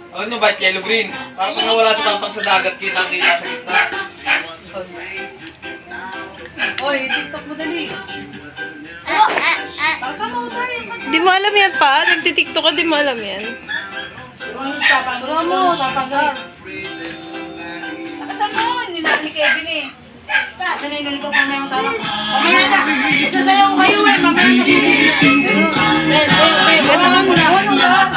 Ano ba? Yellow green. Parang pag nawala si Pampang sa dagat, kita-kita sa gitna. Oy, TikTok mo dali. Pasa mo tayo. Di mo alam yan pa? Nagtitiktok ka, di mo alam yan. Turo mo, tapagar. Nakasama mo, hindi na ni Kevin eh. Kasi na inulito pa may mga tama. Mamaya na. Ito sa'yo kayo eh. Mamaya na. Ganon.